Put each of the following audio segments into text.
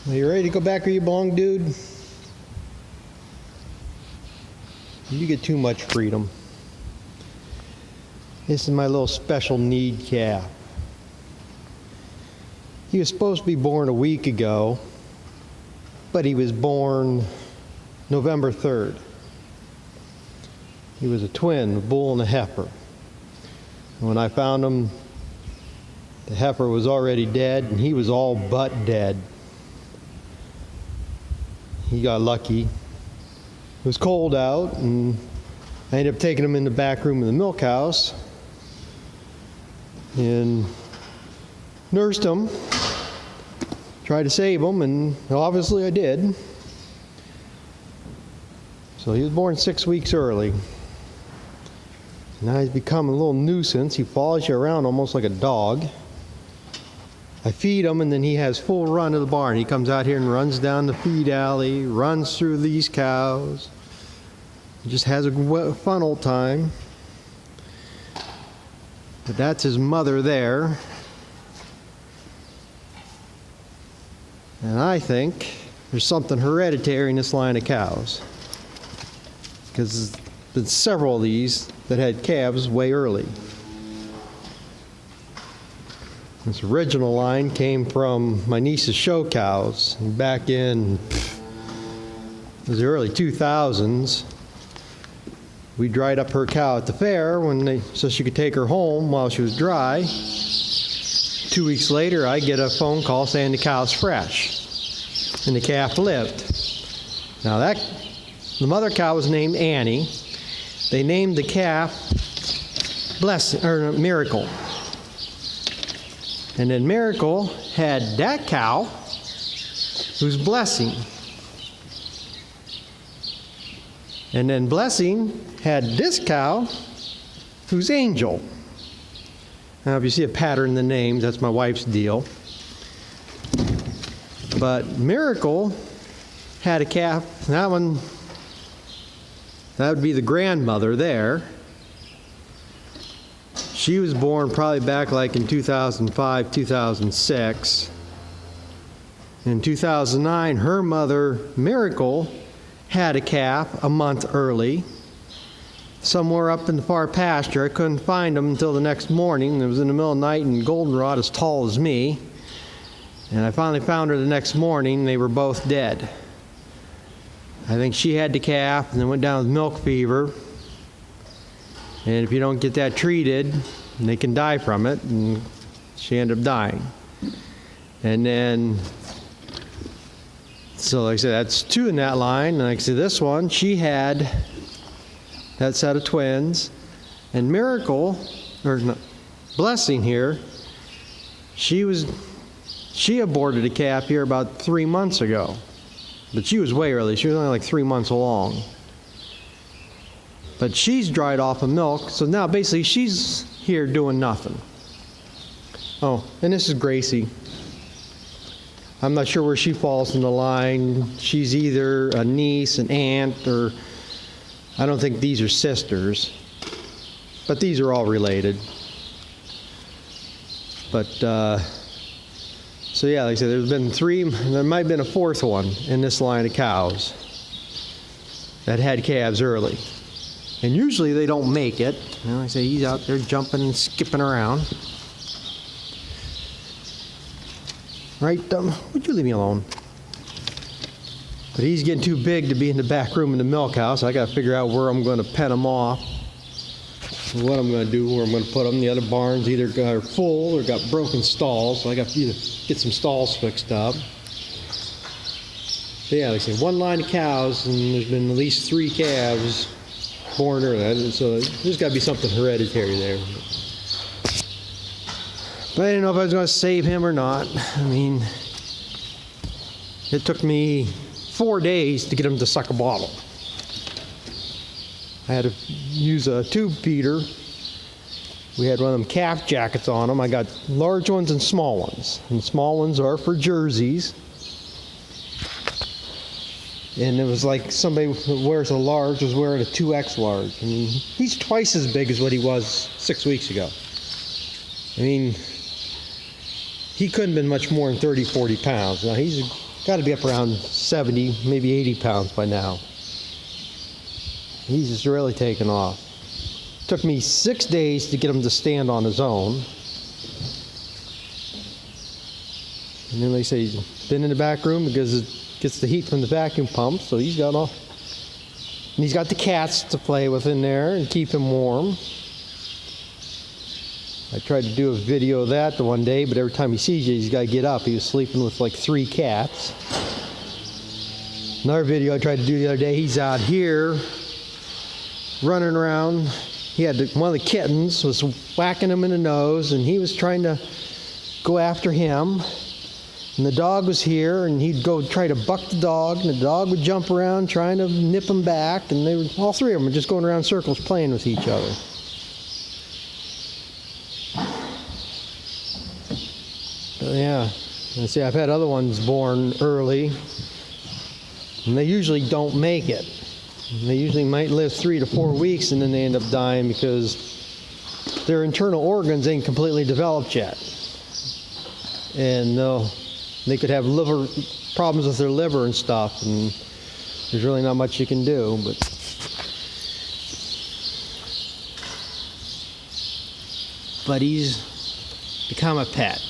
Are you ready to go back where you belong, dude? You get too much freedom. This is my little special need calf. He was supposed to be born a week ago, but he was born November 3rd. He was a twin, a bull and a heifer. And when I found him, the heifer was already dead, and he was all but dead. He got lucky. It was cold out, and I ended up taking him in the back room of the milk house and nursed him, tried to save him, and obviously I did. So he was born 6 weeks early. Now he's become a little nuisance. He follows you around almost like a dog. I feed him, and then he has full run of the barn. He comes out here and runs down the feed alley, runs through these cows. He just has a fun old time. But that's his mother there. And I think there's something hereditary in this line of cows, because there's been several of these that had calves way early. This original line came from my niece's show cows back in the early 2000s. We dried up her cow at the fair so she could take her home while she was dry. 2 weeks later, I get a phone call saying the cow's fresh, and the calf lived. Now the mother cow was named Annie. They named the calf Miracle. And then Miracle had that cow, who's Blessing. And then Blessing had this cow, who's Angel. Now, if you see a pattern in the names, that's my wife's deal. But Miracle had a calf. That would be the grandmother there. She was born probably back like in 2005, 2006. In 2009, her mother, Miracle, had a calf a month early, somewhere up in the far pasture. I couldn't find them until the next morning. It was in the middle of the night, and goldenrod as tall as me. And I finally found her the next morning. They were both dead. I think she had the calf and then went down with milk fever. And if you don't get that treated, they can die from it, and she ended up dying. And then, so like I said, that's two in that line. And like I said, this one, she had that set of twins. And Miracle, or no, Blessing here, she aborted a calf here about 3 months ago. But she was way early. She was only like 3 months along. But she's dried off of milk, so now basically she's here doing nothing. Oh, and this is Gracie. I'm not sure where she falls in the line. She's either a niece, an aunt, or I don't think these are sisters. But these are all related. But, so yeah, like I said, there's been three, there might have been a fourth one in this line of cows that had calves early. And usually they don't make it. Like I say, he's out there jumping and skipping around. Right, would you leave me alone? But he's getting too big to be in the back room in the milk house. I got to figure out where I'm going to pen him off. What I'm going to do, where I'm going to put him. The other barns either are full or got broken stalls. So I got to either get some stalls fixed up. So yeah, like I say, one line of cows, and there's been at least 3 calves born early, so there's got to be something hereditary there. But I didn't know if I was going to save him or not. I mean, it took me 4 days to get him to suck a bottle. I had to use a tube feeder. We had one of them calf jackets on them. I got large ones and small ones. And the small ones are for jerseys. And it was like somebody who wears a large was wearing a 2X large. I mean, he's twice as big as what he was 6 weeks ago. I mean, he couldn't have been much more than 30, 40 pounds. Now, he's got to be up around 70, maybe 80 pounds by now. He's just really taken off. Took me 6 days to get him to stand on his own. And then they say he's been in the back room because it gets the heat from the vacuum pump, so he's got all. And he's got the cats to play with in there and keep him warm. I tried to do a video of that the one day, but every time he sees you, he's got to get up. He was sleeping with like 3 cats. Another video I tried to do the other day, he's out here running around. He had one of the kittens was whacking him in the nose, and he was trying to go after him. And the dog was here, and he'd go try to buck the dog, and the dog would jump around trying to nip him back, and they were, all 3 of them were just going around in circles playing with each other. But yeah, and see, I've had other ones born early, and they usually don't make it. And they usually might live 3 to 4 weeks, and then they end up dying because their internal organs ain't completely developed yet. And they could have liver problems with their liver and stuff, and there's really not much you can do. But he's become a pet.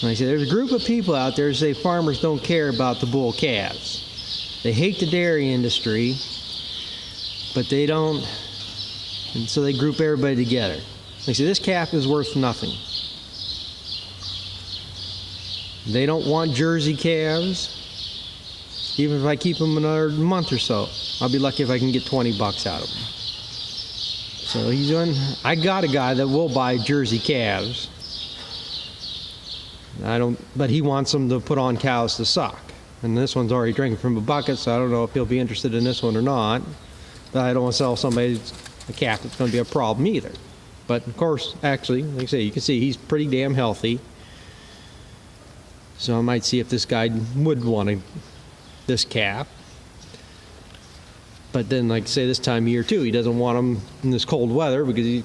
And I say there's a group of people out there who say farmers don't care about the bull calves. They hate the dairy industry, but they don't, and so they group everybody together. They say this calf is worth nothing. They don't want Jersey calves. Even if I keep them another month or so, I'll be lucky if I can get 20 bucks out of them. So he's doing, I got a guy that will buy Jersey calves. But he wants them to put on cows to suck. And this one's already drinking from a bucket, so I don't know if he'll be interested in this one or not. But I don't want to sell somebody a calf that's going to be a problem either. But of course, actually, like I say, you can see he's pretty damn healthy. So I might see if this guy would want this calf. But then, like I say, this time of year too, he doesn't want them in this cold weather because you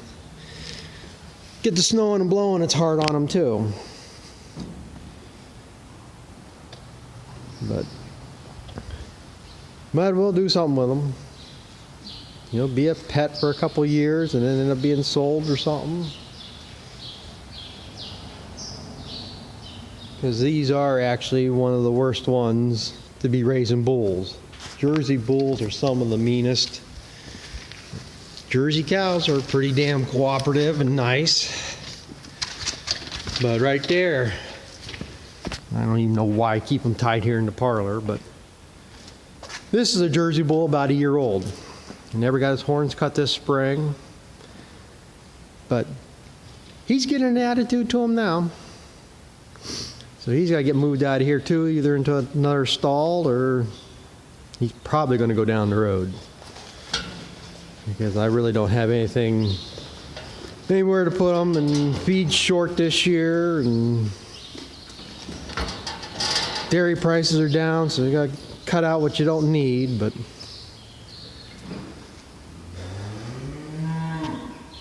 get the snowing and blowing, it's hard on him too. But might well do something with them. You know, be a pet for a couple years and then end up being sold or something. Because these are actually one of the worst ones to be raising bulls. Jersey bulls are some of the meanest. Jersey cows are pretty damn cooperative and nice. But right there, I don't even know why I keep them tied here in the parlor, but this is a Jersey bull about a year old. He never got his horns cut this spring. But he's getting an attitude to him now. So he's got to get moved out of here too, either into another stall or he's probably going to go down the road. Because I really don't have anywhere to put him, and feed's short this year, and dairy prices are down, so you got to cut out what you don't need. But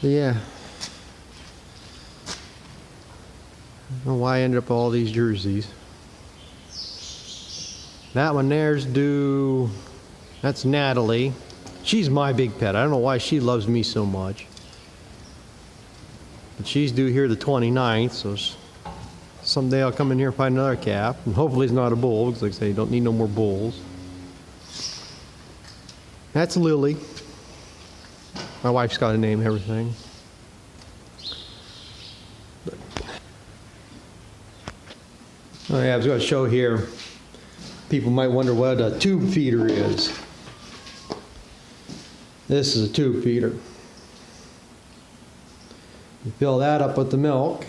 yeah. I don't know why I ended up with all these jerseys. That one there's due. That's Natalie. She's my big pet. I don't know why she loves me so much. But she's due here the 29th, so someday I'll come in here and find another calf. And hopefully it's not a bull, because like I say, you don't need no more bulls. That's Lily. My wife's got a name and everything. Oh yeah, I was going to show here. People might wonder what a tube feeder is. This is a tube feeder. You fill that up with the milk,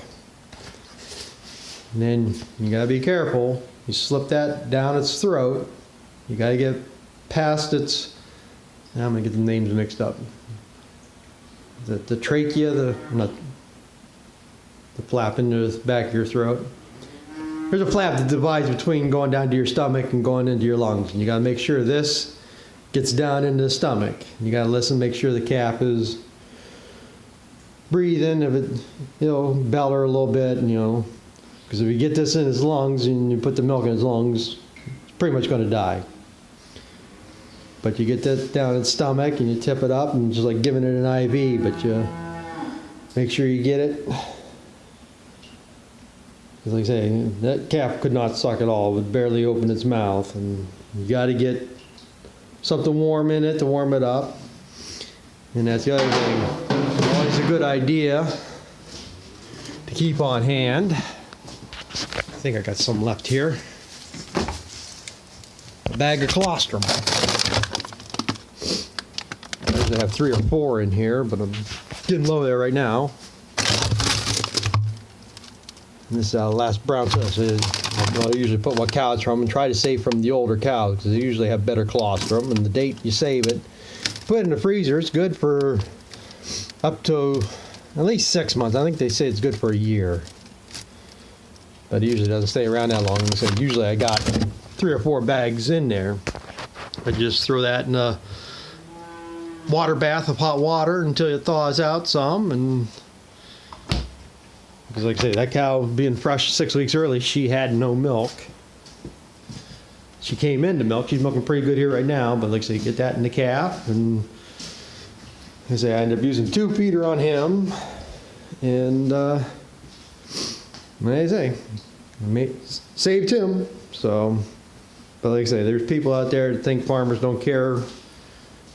and then you got to be careful. You slip that down its throat. You got to get past its. Now I'm going to get the names mixed up. The trachea, the flap into the back of your throat. There's a flap that divides between going down to your stomach and going into your lungs. And you got to make sure this gets down into the stomach. You got to listen, make sure the calf is breathing. If it, bellow a little bit, because if you get this in his lungs and you put the milk in his lungs, pretty much going to die. But you get that down its stomach and you tip it up and just like giving it an IV, but you make sure you get it. Because like I say, that calf could not suck at all. It would barely open its mouth. And you got to get something warm in it to warm it up. And that's the other thing. It's always a good idea to keep on hand. I think I got some left here. A bag of colostrum. I usually have 3 or 4 in here, but I'm getting low there right now. And this last brown sauce is, I usually put my cows from and try to save from the older cows because they usually have better colostrum. And the date you save it, put it in the freezer. It's good for up to at least 6 months. I think they say it's good for a year, but it usually doesn't stay around that long. So usually I got 3 or 4 bags in there. I just throw that in a water bath of hot water until it thaws out some. And because like I say, that cow being fresh 6 weeks early, she had no milk. She came into milk. She's milking pretty good here right now, but like I say, get that in the calf. And like I say, I ended up using 2 feeder on him. And like I say, saved him. So, but like I say, there's people out there that think farmers don't care.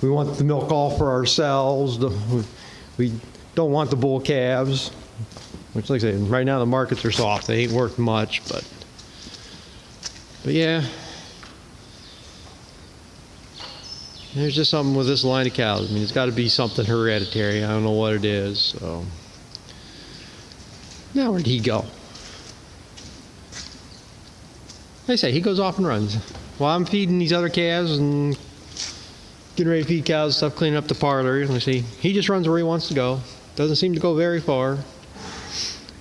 We want the milk all for ourselves. We don't want the bull calves. Which, like I say, right now the markets are soft. They ain't worth much, but yeah. There's just something with this line of cows. I mean, it's got to be something hereditary. I don't know what it is. So now where'd he go? Like I say, he goes off and runs. While I'm feeding these other calves and getting ready to feed cows and stuff, cleaning up the parlor. Let me see. He just runs where he wants to go. Doesn't seem to go very far.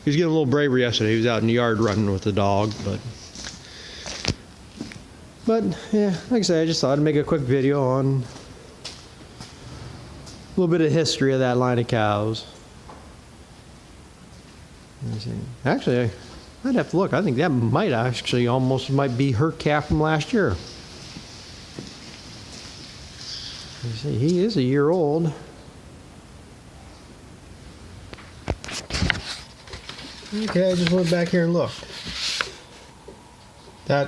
He was getting a little braver yesterday. He was out in the yard running with the dog, but yeah, like I said, I just thought I'd make a quick video on a little bit of history of that line of cows. Let me see. Actually, I'd have to look. I think that might actually almost might be her calf from last year. You see, he is a year old. Okay, I just went back here and looked. The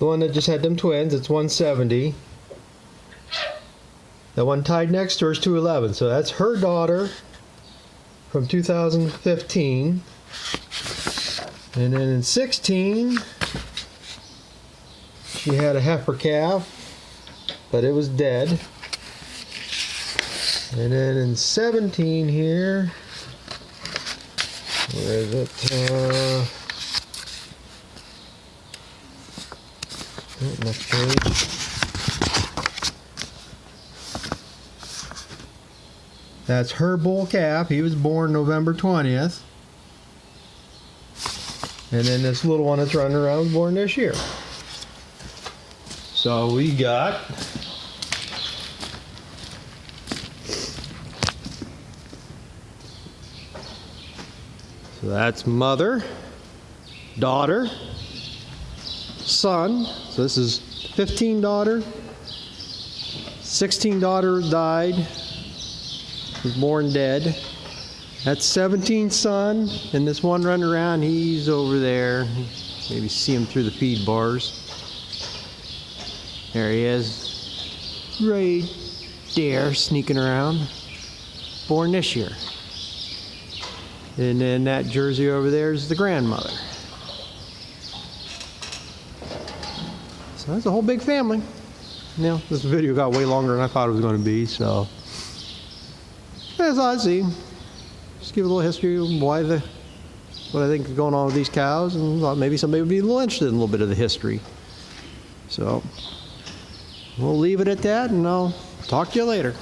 one that just had them twins, it's 170. The one tied next to her is 211. So that's her daughter from 2015. And then in 16, she had a heifer calf, but it was dead. And then in 17 here, where is it? Next page. That's her bull calf. He was born November 20th. And then this little one that's running around was born this year. So we got so that's mother, daughter, son. So this is 15 daughter, 16 daughter died, was born dead. That's 17 son, and this one running around, he's over there. Maybe see him through the feed bars. There he is, right there, sneaking around. Born this year. And then that Jersey over there is the grandmother. So that's a whole big family. Now, this video got way longer than I thought it was going to be, so that's all I see. Just give a little history of what I think is going on with these cows, and thought maybe somebody would be a little interested in a little bit of the history. So we'll leave it at that, and I'll talk to you later.